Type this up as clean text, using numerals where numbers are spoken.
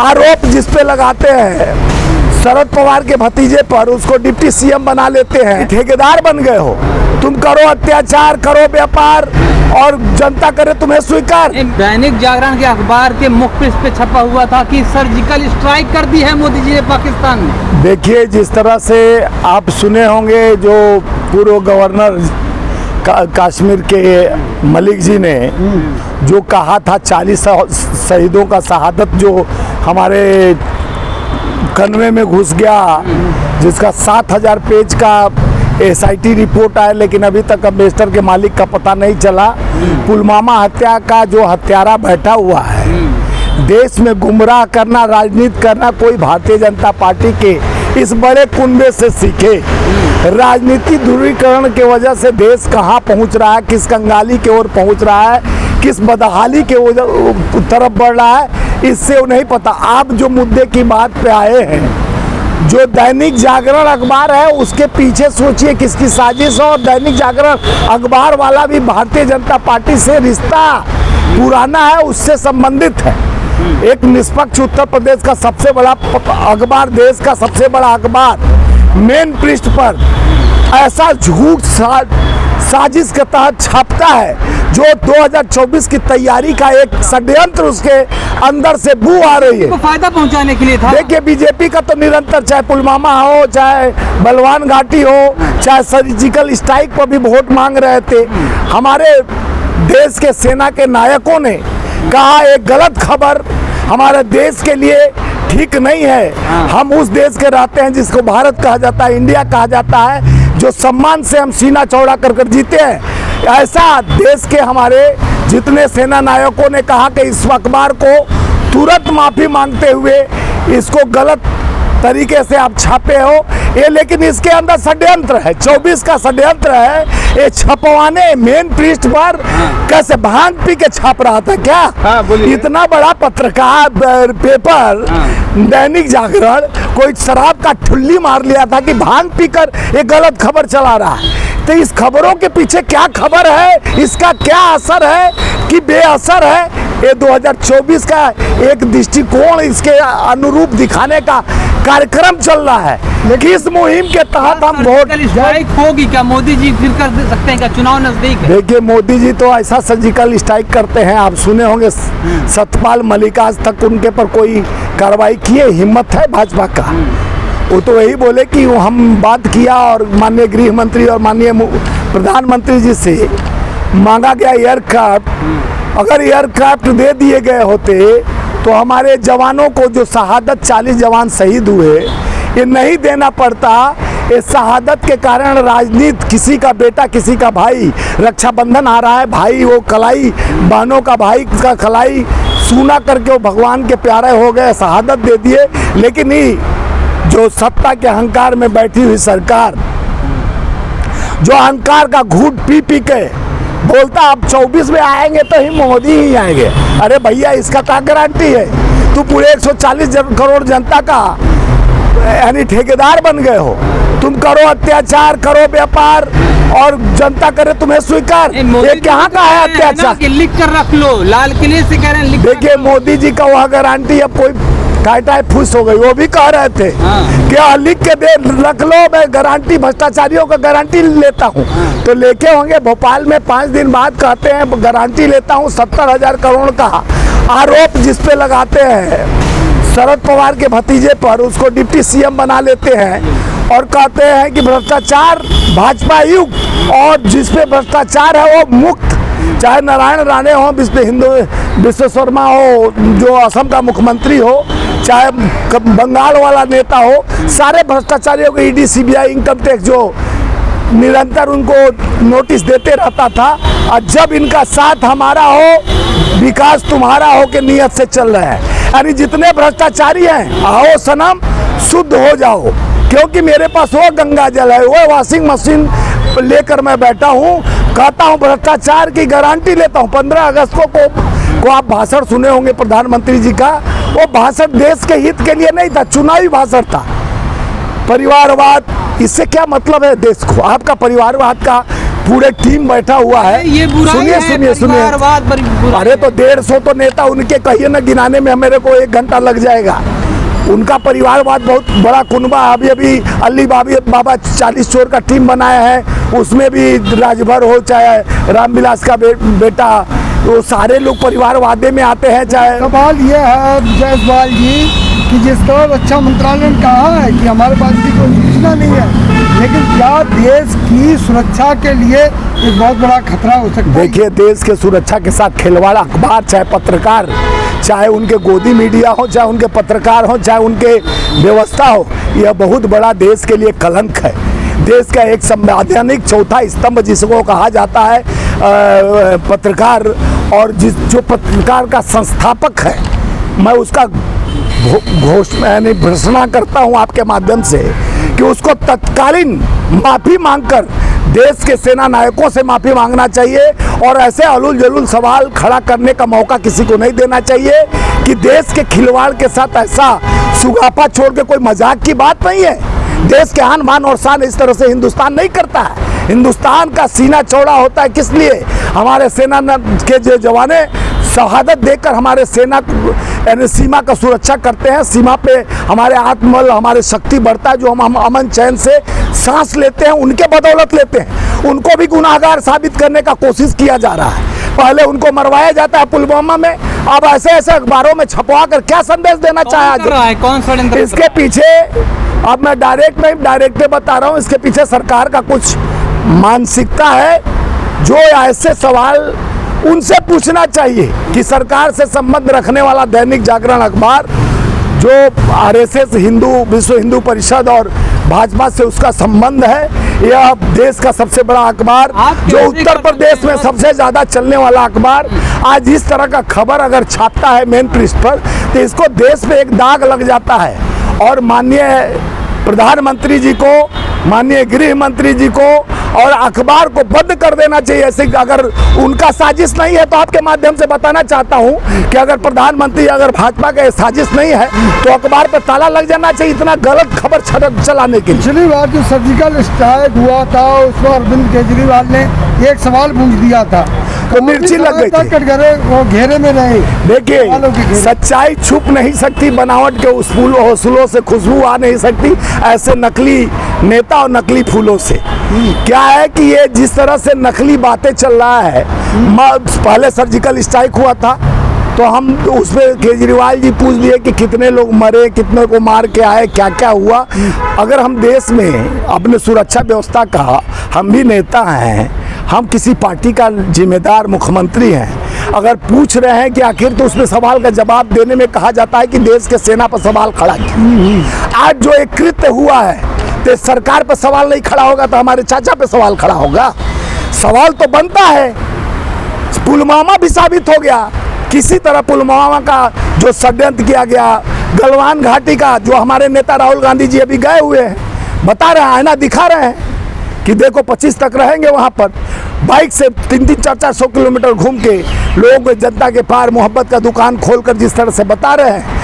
आरोप जिस पे लगाते हैं शरद पवार के भतीजे पर, उसको डिप्टी सीएम बना लेते हैं। ठेकेदार बन गए हो तुम, करो अत्याचार, करो व्यापार और जनता करे तुम्हें स्वीकार। दैनिक जागरण के अखबार के मुख पृष्ठ पे छपा हुआ था कि सर्जिकल स्ट्राइक कर दी है मोदी जी ने पाकिस्तान में। देखिए, जिस तरह से आप सुने होंगे जो पूर्व गवर्नर कश्मीर के मलिक जी ने जो कहा था, 40 शहीदों का शहादत जो हमारे कन्वे में घुस गया, जिसका 7000 पेज का SIT रिपोर्ट आया, लेकिन अभी तक अम्बेसडर के मालिक का पता नहीं चला। पुलवामा हत्या का जो हत्यारा बैठा हुआ है, देश में गुमराह करना, राजनीति करना, कोई भारतीय जनता पार्टी के इस बड़े कुनबे से सीखे। राजनीति ध्रुवीकरण की वजह से देश कहाँ पहुँच रहा है, किस कंगाली की ओर पहुँच रहा है, किस बदहाली के तरफ बढ़ रहा है, इससे नहीं पता। आप जो मुद्दे की बात पे आए हैं, जो दैनिक जागरण अखबार है उसके पीछे सोचिए किसकी साजिश हो। और दैनिक जागरण अखबार वाला भी भारतीय जनता पार्टी से रिश्ता पुराना है, उससे संबंधित है। एक निष्पक्ष उत्तर प्रदेश का सबसे बड़ा अखबार, देश का सबसे बड़ा अखबार, मेन पृष्ठ पर ऐसा झूठ साजिश के तहत छापता है जो 2024 की तैयारी का एक षड्यंत्र उसके अंदर से बू आ रही है, तो फायदा पहुंचाने के लिए था। देखिए, बीजेपी का तो निरंतर, चाहे पुलवामा हो, चाहे बलवान घाटी हो, चाहे सर्जिकल स्ट्राइक पर भी वोट मांग रहे थे। हमारे देश के सेना के नायकों ने कहा एक गलत खबर हमारे देश के लिए ठीक नहीं है। हम उस देश के रहते हैं जिसको भारत कहा जाता है, इंडिया कहा जाता है, जो सम्मान से हम सीना चौड़ा कर जीते हैं। ऐसा देश के हमारे जितने सेना नायकों ने कहा कि इस अखबार को तुरंत माफी मांगते हुए इसको गलत तरीके से आप छापे हो ये, लेकिन इसके अंदर षड्यंत्र है, 24 का षड्यंत्र है। ये छपवाने मेन पृष्ठ पर कैसे भांग पी के छाप रहा था क्या? इतना बड़ा पत्रकार पेपर दैनिक जागरण कोई शराब का ठुल्ली मार लिया था कि भांग पीकर ये गलत खबर चला रहा है। तो इस खबरों के पीछे क्या खबर है, इसका क्या असर है कि बेअसर है, ये 2024 का एक दृष्टिकोण इसके अनुरूप दिखाने का कार्यक्रम चल रहा है। किस मुहिम के तहत हम वोट स्ट्राइक होगी क्या? मोदी जी फिर कर सकते हैं क्या? चुनाव नजदीक है। देखिए, मोदी जी तो ऐसा सर्जिकल स्ट्राइक करते हैं, आप सुने होंगे सतपाल मलिक, आज तक उनके पर कोई कार्रवाई किए, हिम्मत है भाजपा का? वो तो यही बोले कि हम बात किया और माननीय गृह मंत्री और माननीय प्रधानमंत्री जी से मांगा गया एयरक्राफ्ट, अगर एयरक्राफ्ट दे दिए गए होते तो हमारे जवानों को जो शहादत 40 जवान शहीद हुए ये नहीं देना पड़ता। इस शहादत के कारण राजनीति, किसी का बेटा किसी का भाई, रक्षाबंधन आ रहा है, भाई वो कलाई, बहनों का भाई का कलाई सूना करके वो भगवान के प्यारे हो गए, शहादत दे दिए। लेकिन ही जो सत्ता के अहंकार में बैठी हुई सरकार, जो अहंकार का घूंट पी पी के बोलता अब 24 में आएंगे तो ही मोदी ही आएंगे। अरे भैया, इसका क्या गारंटी है? तू पूरे 140 करोड़ जनता का यानी ठेकेदार बन गए हो। तुम करो अत्याचार, करो व्यापार और जनता करे तुम्हें स्वीकार। ये कहाँ का है अत्याचार? लिख कर रख लो, लाल किले से कह रहे हैं। देखिए, मोदी जी का वह गारंटी अब कोई टाइट फुस हो गई, वो भी कह रहे थे कि लिख के दे रख लो, मैं गारंटी भ्रष्टाचारियों का गारंटी लेता हूँ। तो लेके होंगे भोपाल में 5 दिन बाद कहते हैं गारंटी लेता हूँ 70,000 करोड़ का आरोप जिस पे लगाते हैं शरद पवार के भतीजे पर, उसको डिप्टी सीएम बना लेते हैं और कहते हैं कि भ्रष्टाचार भाजपा युक्त, और जिस पे भ्रष्टाचार है वो मुक्त, चाहे नारायण राणे हो, विश्व शर्मा हो जो असम का मुख्यमंत्री हो, चाहे बंगाल वाला नेता हो, सारे भ्रष्टाचारियों को ईडी, सीबीआई, इनकम टैक्स जो निरंतर उनको नोटिस देते रहता था। और जब इनका साथ हमारा हो, विकास तुम्हारा हो के नियत से चल रहे हैं, यानी जितने भ्रष्टाचारी हैं आओ सनम शुद्ध हो जाओ, क्योंकि मेरे पास वो गंगा जल है, वो वॉशिंग मशीन लेकर मैं बैठा हूँ, कहता हूँ भ्रष्टाचार की गारंटी लेता हूँ। 15 अगस्त को आप भाषण सुने होंगे प्रधानमंत्री जी का, वो भाषण देश के हित के लिए नहीं था, चुनावी भाषण था। परिवारवाद, इससे क्या मतलब है देश को? आपका परिवारवाद का पूरे टीम बैठा हुआ है। ये बुराई सुनिए है, सुनिए सुनिए, परिवारवाद बुराई अरे तो है। 150 तो नेता उनके कहिए ना, गिनाने में मेरे को 1 घंटा लग जाएगा। उनका परिवारवाद बहुत बड़ा कुनबा। अभी अभी अली बाबा 40 चोर का टीम बनाया है, उसमें भी राजभर हो चाहे रामविलास का बेटा, वो सारे लोग परिवारवादे में आते हैं। चाहे सवाल ये है जायसवाल जी कि जिस तरह रक्षा मंत्रालय ने कहा है कि हमारे पास भी कोई सूचना नहीं है, लेकिन क्या देश की सुरक्षा के लिए एक बहुत बड़ा खतरा हो सकता है? देखिए, देश के सुरक्षा के साथ खिलवाड़ अखबार चाहे पत्रकार, चाहे उनके गोदी मीडिया हो, चाहे उनके पत्रकार हो, चाहे उनके व्यवस्था हो, यह बहुत बड़ा देश के लिए कलंक है। देश का एक संवैधानिक चौथा स्तंभ जिसको कहा जाता है पत्रकार, और जो पत्रकार का संस्थापक है, मैं उसका घोषणा करता हूं आपके माध्यम से कि उसको तत्कालीन माफी मांगकर देश के सेना नायकों से माफी मांगना चाहिए, और ऐसे अलूल जलूल सवाल खड़ा करने का मौका किसी को नहीं देना चाहिए कि देश के खिलवाड़ के साथ ऐसा सुगापा छोड़ के कोई मजाक की बात नहीं है। देश के आन बान और शान इस तरह से हिंदुस्तान नहीं करता है। हिंदुस्तान का सीना चौड़ा होता है किस लिए? हमारे सेना के जो जवाने शहादत देकर हमारे सेना यानी सीमा का सुरक्षा करते हैं। सीमा पे हमारे आत्मबल, हमारे शक्ति बढ़ता है, जो हम अमन चैन से सांस लेते हैं, उनके बदौलत लेते हैं। उनको भी गुनाहगार साबित करने का कोशिश किया जा रहा है। पहले उनको मरवाया जाता है पुलवामा में, अब ऐसे ऐसे अखबारों में छपवा कर क्या संदेश देना चाहे? कौन षड्यंत्र? इसके पीछे अब मैं डायरेक्ट बता रहा हूँ, इसके पीछे सरकार का कुछ मानसिकता है। जो ऐसे सवाल उनसे पूछना चाहिए कि सरकार से संबंध रखने वाला दैनिक जागरण अखबार, जो आरएसएस विश्व हिंदू परिषद और भाजपा से उसका संबंध है, यह देश का सबसे बड़ा अखबार, जो उत्तर प्रदेश में सबसे ज्यादा चलने वाला अखबार, आज इस तरह का खबर अगर छापता है मेन पृष्ठ पर, तो इसको देश पे एक दाग लग जाता है। और माननीय प्रधानमंत्री जी को, माननीय गृह मंत्री जी को और अखबार को बंद कर देना चाहिए। ऐसे अगर उनका साजिश नहीं है तो आपके माध्यम से बताना चाहता हूं कि अगर प्रधानमंत्री, अगर भाजपा का साजिश नहीं है तो अखबार पर ताला लग जाना चाहिए, इतना गलत खबर चलाने के लिए। पिछली बार जो सर्जिकल स्ट्राइक हुआ था उसमें अरविंद केजरीवाल ने एक सवाल पूछ दिया था, तो मिर्ची लग गई थी। कटघरे वो घेरे में रहे। देखिए, सच्चाई छुप नहीं सकती, बनावट के उस फूल हौसलों से खुशबू आ नहीं सकती, ऐसे नकली नेता और नकली फूलों से। क्या है कि ये जिस तरह से नकली बातें चल रहा है, पहले सर्जिकल स्ट्राइक हुआ था तो हम उसमें केजरीवाल जी पूछ लिए कि कितने लोग मरे, कितने को मार के आए, क्या क्या हुआ। अगर हम देश में अपने सुरक्षा व्यवस्था का, हम भी नेता हैं, हम किसी पार्टी का जिम्मेदार मुख्यमंत्री हैं, अगर पूछ रहे हैं कि आखिर, तो उसमें सवाल का जवाब देने में कहा जाता है कि देश के सेना पर सवाल खड़ा किया। आज जो एक कृत्य हुआ है तो सरकार पर सवाल नहीं खड़ा होगा तो हमारे चाचा पे सवाल खड़ा होगा। सवाल तो बनता है। पुलवामा भी साबित हो गया, किसी तरह पुलवामा का जो षड्यंत्र किया गया, गलवान घाटी का जो हमारे नेता राहुल गांधी जी अभी गए हुए हैं, बता रहे हैं, आईना दिखा रहे हैं कि देखो 25 तक रहेंगे वहाँ पर, बाइक से 300-400 किलोमीटर घूम के लोगों को जनता के पार मोहब्बत का दुकान खोलकर जिस तरह से बता रहे हैं,